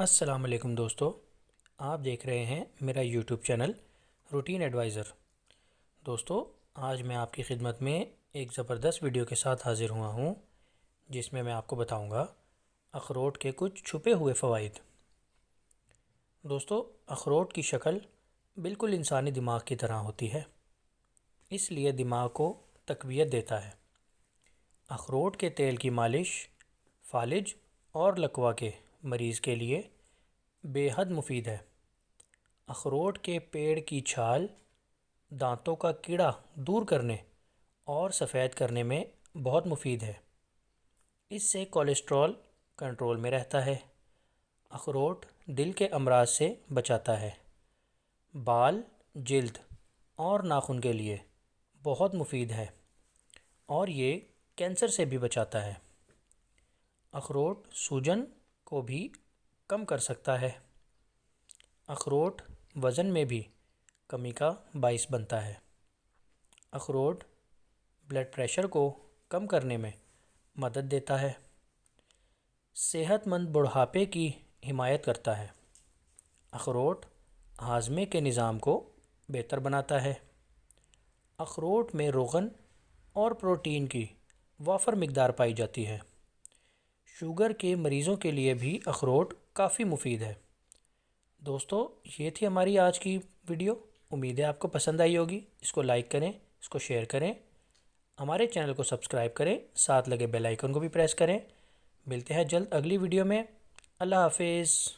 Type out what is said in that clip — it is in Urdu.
السلام علیکم دوستو، آپ دیکھ رہے ہیں میرا یوٹیوب چینل روٹین ایڈوائزر۔ دوستو، آج میں آپ کی خدمت میں ایک زبردست ویڈیو کے ساتھ حاضر ہوا ہوں، جس میں آپ کو بتاؤں گا اخروٹ کے کچھ چھپے ہوئے فوائد۔ دوستو، اخروٹ کی شکل بالکل انسانی دماغ کی طرح ہوتی ہے، اس لیے دماغ کو تقویت دیتا ہے۔ اخروٹ کے تیل کی مالش فالج اور لکوہ کے مریض کے لیے بے حد مفید ہے۔ اخروٹ کے پیڑ کی چھال دانتوں کا کیڑا دور کرنے اور سفید کرنے میں بہت مفید ہے۔ اس سے کولیسٹرول کنٹرول میں رہتا ہے۔ اخروٹ دل کے امراض سے بچاتا ہے۔ بال، جلد اور ناخن کے لیے بہت مفید ہے اور یہ کینسر سے بھی بچاتا ہے۔ اخروٹ سوجن کو بھی کم کر سکتا ہے۔ اخروٹ وزن میں بھی کمی کا باعث بنتا ہے۔ اخروٹ بلڈ پریشر کو کم کرنے میں مدد دیتا ہے۔ صحت مند بڑھاپے کی حمایت کرتا ہے۔ اخروٹ ہاضمے کے نظام کو بہتر بناتا ہے۔ اخروٹ میں روغن اور پروٹین کی وافر مقدار پائی جاتی ہے۔ شوگر کے مریضوں کے لیے بھی اخروٹ کافی مفید ہے۔ دوستو، یہ تھی ہماری آج کی ویڈیو۔ امید ہے آپ کو پسند آئی ہوگی۔ اس کو لائک کریں، اس کو شیئر کریں، ہمارے چینل کو سبسکرائب کریں، ساتھ لگے بیل آئیکن کو بھی پریس کریں۔ ملتے ہیں جلد اگلی ویڈیو میں۔ اللہ حافظ۔